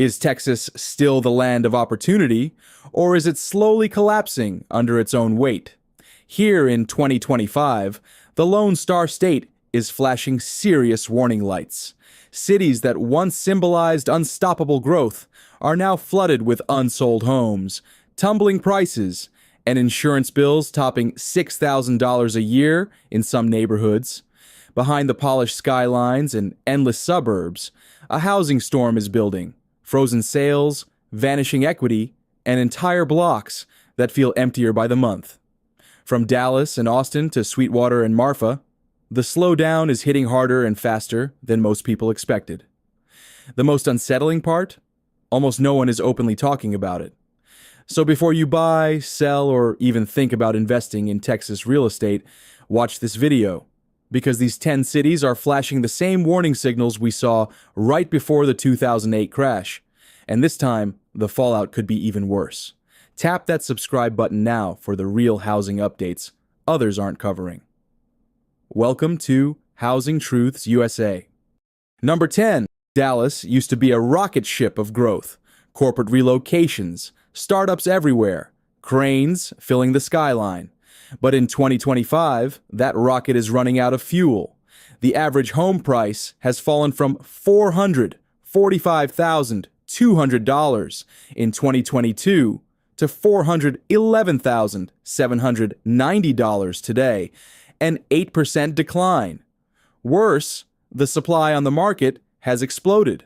Is Texas still the land of opportunity, or is it slowly collapsing under its own weight? Here in 2025, the Lone Star State is flashing serious warning lights. Cities that once symbolized unstoppable growth are now flooded with unsold homes, tumbling prices, and insurance bills topping $6,000 a year in some neighborhoods. Behind the polished skylines and endless suburbs, a housing storm is building. Frozen sales, vanishing equity, and entire blocks that feel emptier by the month. From Dallas and Austin to Sweetwater and Marfa, the slowdown is hitting harder and faster than most people expected. The most unsettling part? Almost no one is openly talking about it. So before you buy, sell, or even think about investing in Texas real estate, watch this video. Because these 10 cities are flashing the same warning signals we saw right before the 2008 crash. And this time, the fallout could be even worse. Tap that subscribe button now for the real housing updates others aren't covering. Welcome to Housing Truths USA. Number 10. Dallas used to be a rocket ship of growth. Corporate relocations, startups everywhere, cranes filling the skyline. But in 2025, that rocket is running out of fuel. The average home price has fallen from $445,200 in 2022 to $411,790 today, an 8% decline. Worse, the supply on the market has exploded.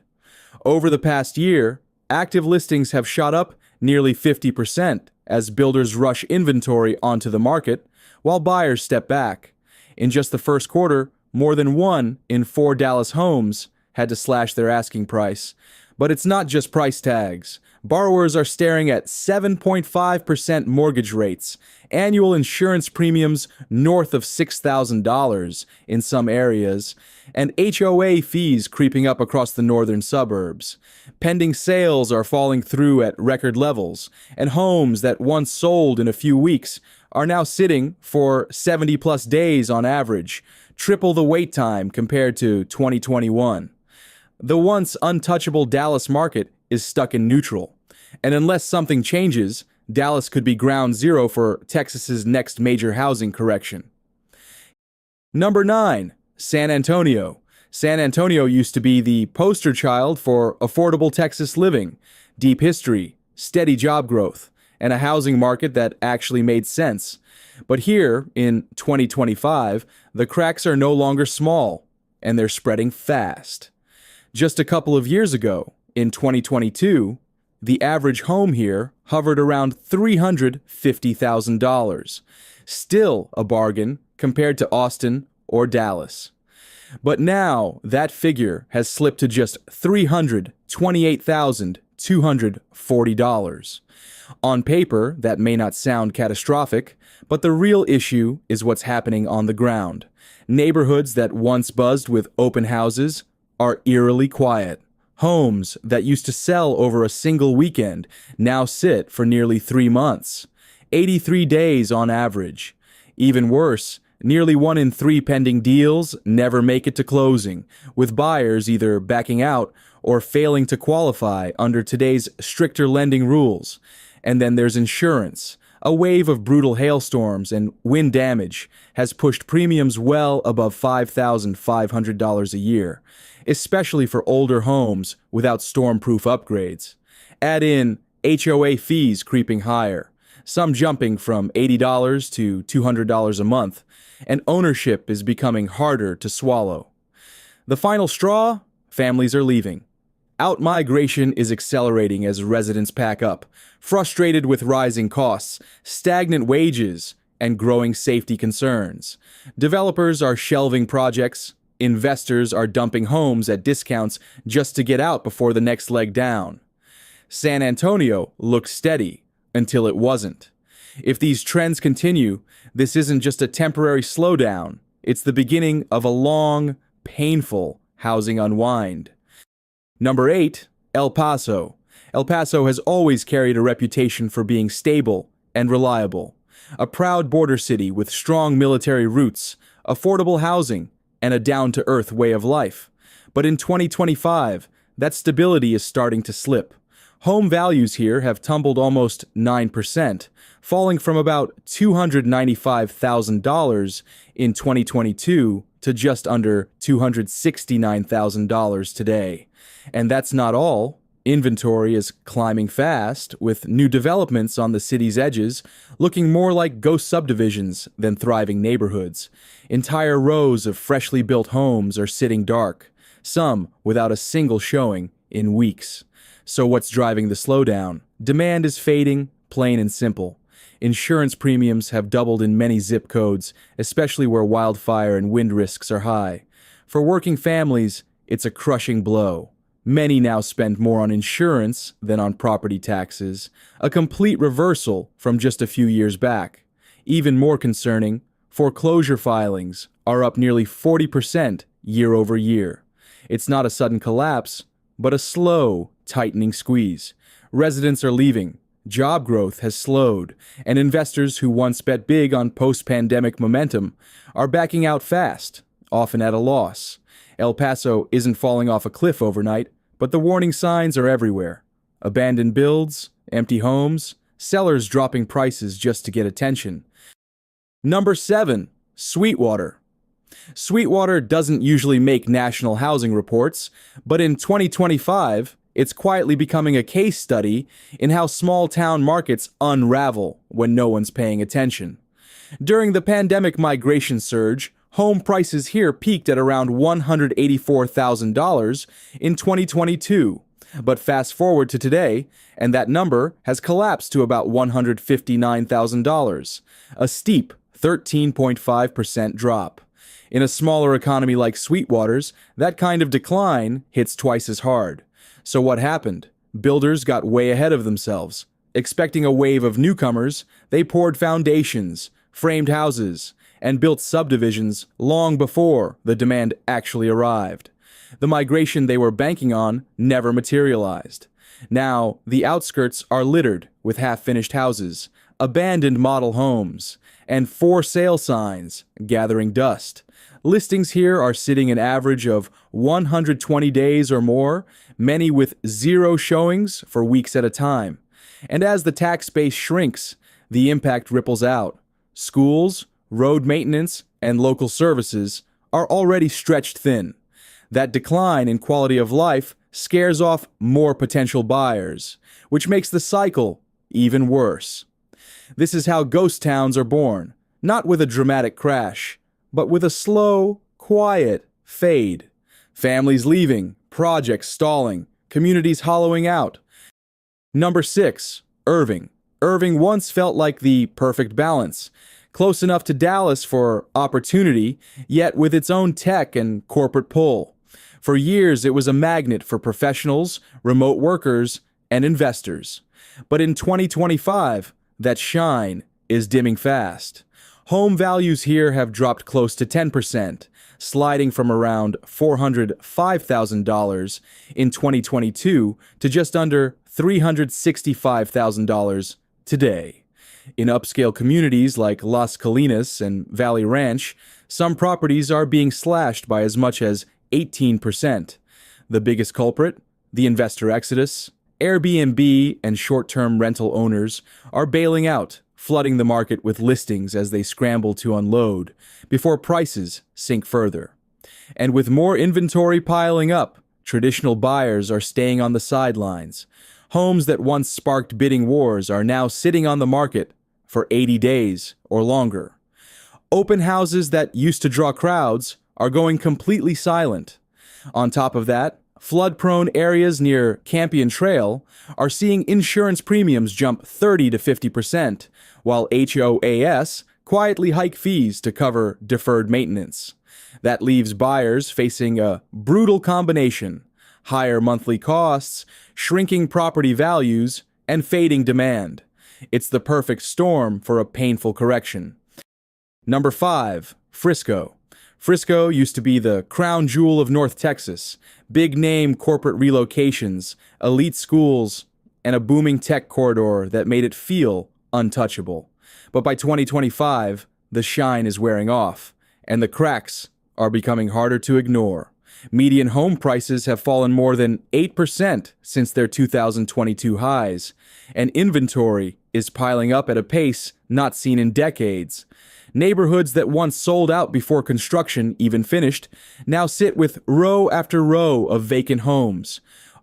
Over the past year, active listings have shot up nearly 50%. As builders rush inventory onto the market, while buyers step back. In just the first quarter, more than 1 in 4 Dallas homes had to slash their asking price. But it's not just price tags. Borrowers are staring at 7.5% mortgage rates, annual insurance premiums north of $6,000 in some areas, and HOA fees creeping up across the northern suburbs. Pending sales are falling through at record levels, and homes that once sold in a few weeks are now sitting for 70-plus days on average, triple the wait time compared to 2021. The once untouchable Dallas market is stuck in neutral. And unless something changes, Dallas could be ground zero for Texas's next major housing correction. Number 9. San Antonio. San Antonio used to be the poster child for affordable Texas living, deep history, steady job growth, and a housing market that actually made sense. But here, in 2025, the cracks are no longer small, and they're spreading fast. Just a couple of years ago, in 2022, the average home here hovered around $350,000. Still a bargain compared to Austin or Dallas. But now that figure has slipped to just $328,240. On paper, that may not sound catastrophic, but the real issue is what's happening on the ground. Neighborhoods that once buzzed with open houses are eerily quiet. Homes that used to sell over a single weekend now sit for nearly 3 months, 83 days on average. Even worse, nearly 1 in 3 pending deals never make it to closing, with buyers either backing out or failing to qualify under today's stricter lending rules. And then there's insurance. A wave of brutal hailstorms and wind damage has pushed premiums well above $5,500 a year, especially for older homes without storm-proof upgrades. Add in HOA fees creeping higher, some jumping from $80 to $200 a month, and ownership is becoming harder to swallow. The final straw? Families are leaving. Out-migration is accelerating as residents pack up, frustrated with rising costs, stagnant wages, and growing safety concerns. Developers are shelving projects. Investors are dumping homes at discounts just to get out before the next leg down. San Antonio looked steady until it wasn't. If these trends continue, this isn't just a temporary slowdown. It's the beginning of a long, painful housing unwind. Number 8, El Paso. El Paso has always carried a reputation for being stable and reliable. A proud border city with strong military roots, affordable housing, and a down-to-earth way of life. But in 2025, that stability is starting to slip. Home values here have tumbled almost 9%, falling from about $295,000 in 2022 to just under $269,000 today. And that's not all. Inventory is climbing fast, with new developments on the city's edges looking more like ghost subdivisions than thriving neighborhoods. Entire rows of freshly built homes are sitting dark, some without a single showing in weeks. So what's driving the slowdown? Demand is fading, plain and simple. Insurance premiums have doubled in many zip codes, especially where wildfire and wind risks are high. For working families, it's a crushing blow. Many now spend more on insurance than on property taxes, a complete reversal from just a few years back. Even more concerning, foreclosure filings are up nearly 40% year over year. It's not a sudden collapse, but a slow, tightening squeeze. Residents are leaving, job growth has slowed, and investors who once bet big on post-pandemic momentum are backing out fast, often at a loss. El Paso isn't falling off a cliff overnight, but the warning signs are everywhere. Abandoned builds, empty homes, sellers dropping prices just to get attention. Number 7. Sweetwater. Sweetwater doesn't usually make national housing reports, but in 2025, it's quietly becoming a case study in how small-town markets unravel when no one's paying attention. During the pandemic migration surge, home prices here peaked at around $184,000 in 2022. But fast forward to today, and that number has collapsed to about $159,000, a steep 13.5% drop. In a smaller economy like Sweetwater's, that kind of decline hits twice as hard. So what happened? Builders got way ahead of themselves. Expecting a wave of newcomers, they poured foundations, framed houses, and built subdivisions long before the demand actually arrived. The migration they were banking on never materialized. Now, the outskirts are littered with half-finished houses, abandoned model homes, and for sale signs gathering dust. Listings here are sitting an average of 120 days or more, many with zero showings for weeks at a time. And as the tax base shrinks, the impact ripples out. Schools, road maintenance, and local services are already stretched thin. That decline in quality of life scares off more potential buyers, which makes the cycle even worse. This is how ghost towns are born, not with a dramatic crash, but with a slow, quiet fade. Families leaving, projects stalling, communities hollowing out. Number 6, Irving. Irving once felt like the perfect balance. Close enough to Dallas for opportunity, yet with its own tech and corporate pull. For years, it was a magnet for professionals, remote workers, and investors. But in 2025, that shine is dimming fast. Home values here have dropped close to 10%, sliding from around $405,000 in 2022 to just under $365,000 today. In upscale communities like Las Colinas and Valley Ranch, some properties are being slashed by as much as 18%. The biggest culprit? The investor exodus. Airbnb and short-term rental owners are bailing out, flooding the market with listings as they scramble to unload before prices sink further. And with more inventory piling up, traditional buyers are staying on the sidelines. Homes that once sparked bidding wars are now sitting on the market for 80 days or longer. Open houses that used to draw crowds are going completely silent. On top of that, flood-prone areas near Campion Trail are seeing insurance premiums jump 30 to 50%, while HOAS quietly hike fees to cover deferred maintenance. That leaves buyers facing a brutal combination: higher monthly costs, shrinking property values, and fading demand. It's the perfect storm for a painful correction. Number 5, Frisco. Frisco used to be the crown jewel of North Texas. Big-name corporate relocations, elite schools, and a booming tech corridor that made it feel untouchable. But by 2025, the shine is wearing off, and the cracks are becoming harder to ignore. Median home prices have fallen more than 8% since their 2022 highs, and inventory is piling up at a pace not seen in decades. Neighborhoods that once sold out before construction even finished now sit with row after row of vacant homes.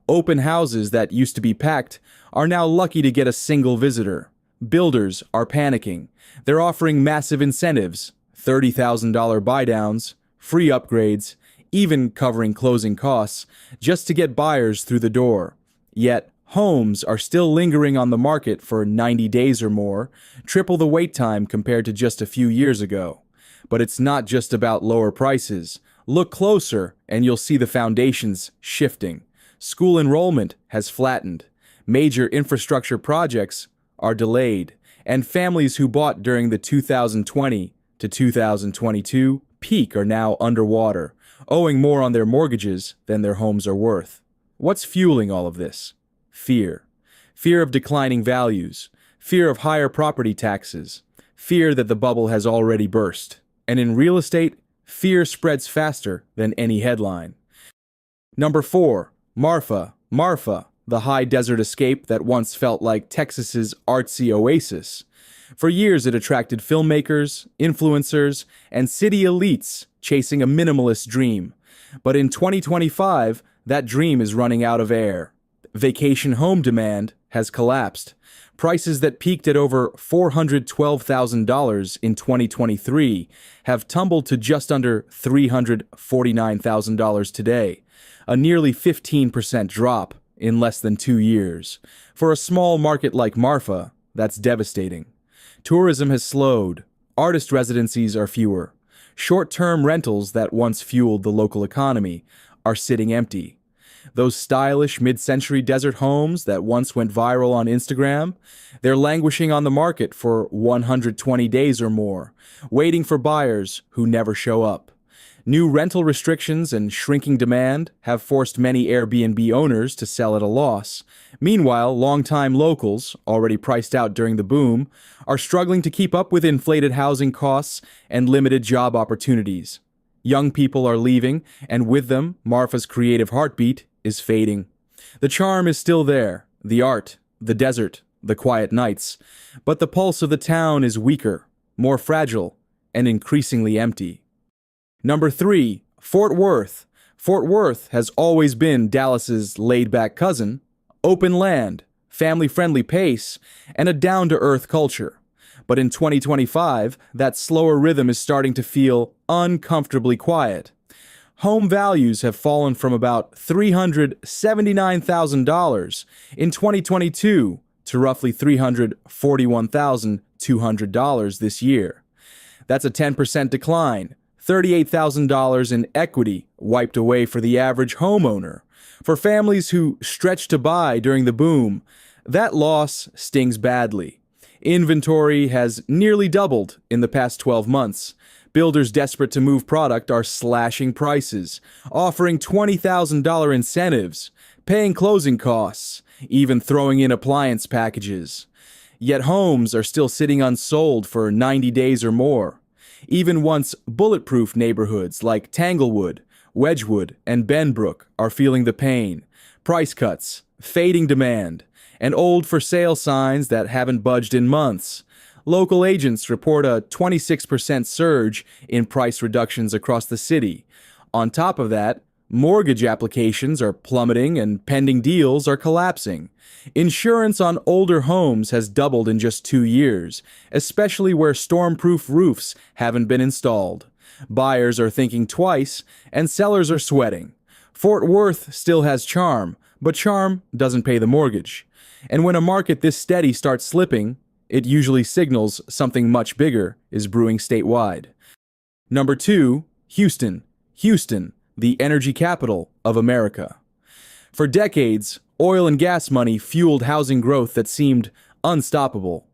Open houses that used to be packed are now lucky to get a single visitor. Builders are panicking. They're offering massive incentives, $30,000 buy-downs, free upgrades, even covering closing costs, just to get buyers through the door. Yet, homes are still lingering on the market for 90 days or more, triple the wait time compared to just a few years ago. But it's not just about lower prices. Look closer and you'll see the foundations shifting. School enrollment has flattened. Major infrastructure projects are delayed. And families who bought during the 2020 to 2022 peak are now underwater, owing more on their mortgages than their homes are worth. What's fueling all of this? Fear. Fear of declining values. Fear of higher property taxes. Fear that the bubble has already burst. And in real estate, fear spreads faster than any headline. Number 4. Marfa. Marfa, the high desert escape that once felt like Texas's artsy oasis. For years it attracted filmmakers, influencers, and city elites chasing a minimalist dream. But in 2025, that dream is running out of air. Vacation home demand has collapsed. Prices that peaked at over $412,000 in 2023 have tumbled to just under $349,000 today, a nearly 15% drop in less than 2 years. For a small market like Marfa, that's devastating. Tourism has slowed. Artist residencies are fewer. Short-term rentals that once fueled the local economy are sitting empty. Those stylish mid-century desert homes that once went viral on Instagram, they're languishing on the market for 120 days or more, waiting for buyers who never show up. New rental restrictions and shrinking demand have forced many Airbnb owners to sell at a loss. Meanwhile, longtime locals, already priced out during the boom, are struggling to keep up with inflated housing costs and limited job opportunities. Young people are leaving, and with them, Marfa's creative heartbeat is fading. The charm is still there, the art, the desert, the quiet nights, but the pulse of the town is weaker, more fragile, and increasingly empty. Number 3, Fort Worth. Fort Worth has always been Dallas's laid-back cousin. Open land, family-friendly pace, and a down-to-earth culture. But in 2025, that slower rhythm is starting to feel uncomfortably quiet. Home values have fallen from about $379,000 in 2022 to roughly $341,200 this year. That's a 10% decline. $38,000 in equity wiped away for the average homeowner. For families who stretched to buy during the boom, that loss stings badly. Inventory has nearly doubled in the past 12 months. Builders desperate to move product are slashing prices, offering $20,000 incentives, paying closing costs, even throwing in appliance packages. Yet homes are still sitting unsold for 90 days or more. Even once bulletproof neighborhoods like Tanglewood, Wedgewood, and Benbrook are feeling the pain. Price cuts, fading demand, and old for sale signs that haven't budged in months. Local agents report a 26% surge in price reductions across the city. On top of that, mortgage applications are plummeting and pending deals are collapsing. Insurance on older homes has doubled in just 2 years, especially where storm-proof roofs haven't been installed. Buyers are thinking twice, and sellers are sweating. Fort Worth still has charm, but charm doesn't pay the mortgage. And when a market this steady starts slipping, it usually signals something much bigger is brewing statewide. Number 2, Houston. Houston, the energy capital of America. For decades, oil and gas money fueled housing growth that seemed unstoppable.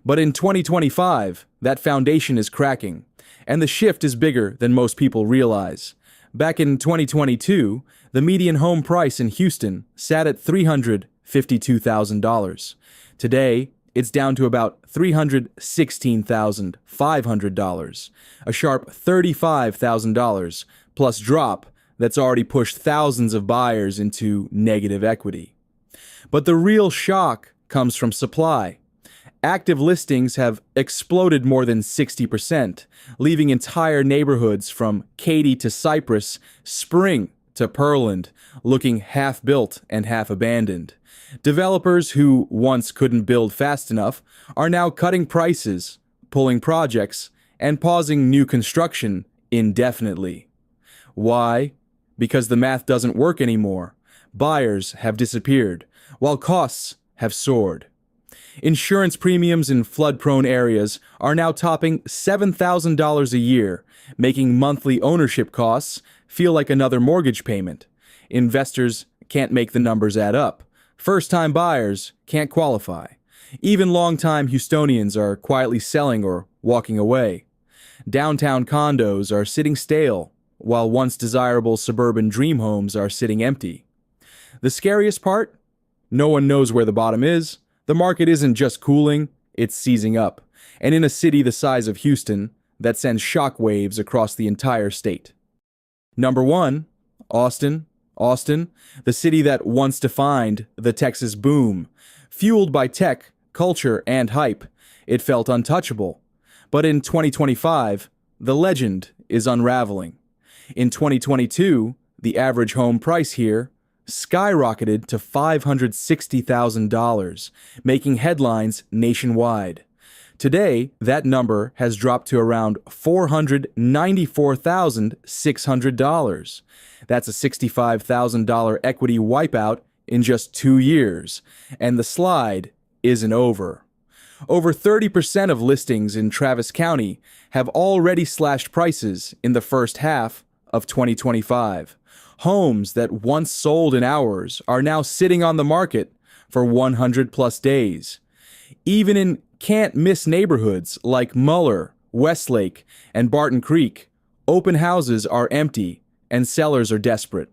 But in 2025, that foundation is cracking, and the shift is bigger than most people realize. Back in 2022, the median home price in Houston sat at $352,000. Today, it's down to about $316,500, a sharp $35,000 plus drop that's already pushed thousands of buyers into negative equity. But the real shock comes from supply. Active listings have exploded more than 60%, leaving entire neighborhoods from Katy to Cypress, Spring to Pearland, looking half-built and half-abandoned. Developers who once couldn't build fast enough are now cutting prices, pulling projects, and pausing new construction indefinitely. Why? Because the math doesn't work anymore. Buyers have disappeared, while costs have soared. Insurance premiums in flood-prone areas are now topping $7,000 a year, making monthly ownership costs feel like another mortgage payment. Investors can't make the numbers add up. First-time buyers can't qualify. Even long-time Houstonians are quietly selling or walking away. Downtown condos are sitting stale, while once desirable suburban dream homes are sitting empty. The scariest part? No one knows where the bottom is. The market isn't just cooling, it's seizing up. And in a city the size of Houston, that sends shockwaves across the entire state. Number 1, Austin. Austin, the city that once defined the Texas boom. Fueled by tech, culture, and hype, it felt untouchable. But in 2025, the legend is unraveling. In 2022, the average home price here skyrocketed to $560,000, making headlines nationwide. Today, that number has dropped to around $494,600. That's a $65,000 equity wipeout in just 2 years, and the slide isn't over. Over 30% of listings in Travis County have already slashed prices in the first half of 2025. Homes that once sold in hours are now sitting on the market for 100+ days. Even in can't-miss neighborhoods like Muller, Westlake, and Barton Creek, open houses are empty and sellers are desperate.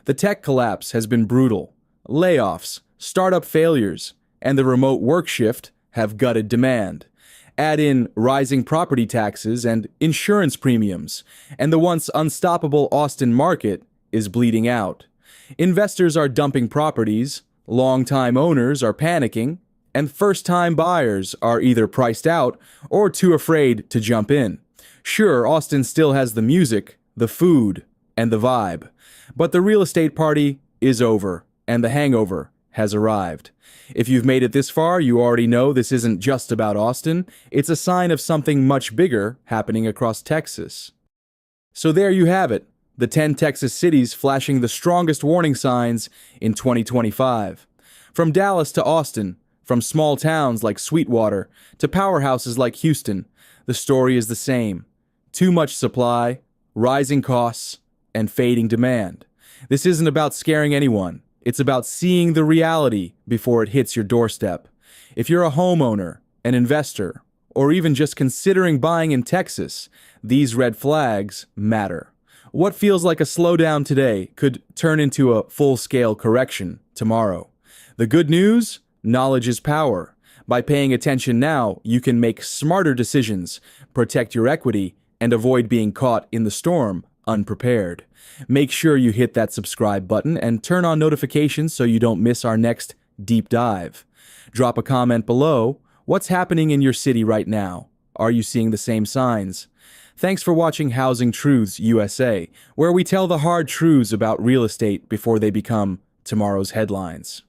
The tech collapse has been brutal. Layoffs, startup failures, and the remote work shift have gutted demand. Add in rising property taxes and insurance premiums, and the once unstoppable Austin market is bleeding out. Investors are dumping properties, long-time owners are panicking, and first-time buyers are either priced out or too afraid to jump in. Sure, Austin still has the music, the food, and the vibe, but the real estate party is over, and the hangover has arrived. If you've made it this far, you already know this isn't just about Austin. It's a sign of something much bigger happening across Texas. So there you have it, the 10 Texas cities flashing the strongest warning signs in 2025. From Dallas to Austin, from small towns like Sweetwater to powerhouses like Houston, the story is the same. Too much supply, rising costs, and fading demand. This isn't about scaring anyone. It's about seeing the reality before it hits your doorstep. If you're a homeowner, an investor, or even just considering buying in Texas, these red flags matter. What feels like a slowdown today could turn into a full-scale correction tomorrow. The good news? Knowledge is power. By paying attention now, you can make smarter decisions, protect your equity, and avoid being caught in the storm unprepared. Make sure you hit that subscribe button and turn on notifications so you don't miss our next deep dive. Drop a comment below. What's happening in your city right now? Are you seeing the same signs? Thanks for watching Housing Truths USA, where we tell the hard truths about real estate before they become tomorrow's headlines.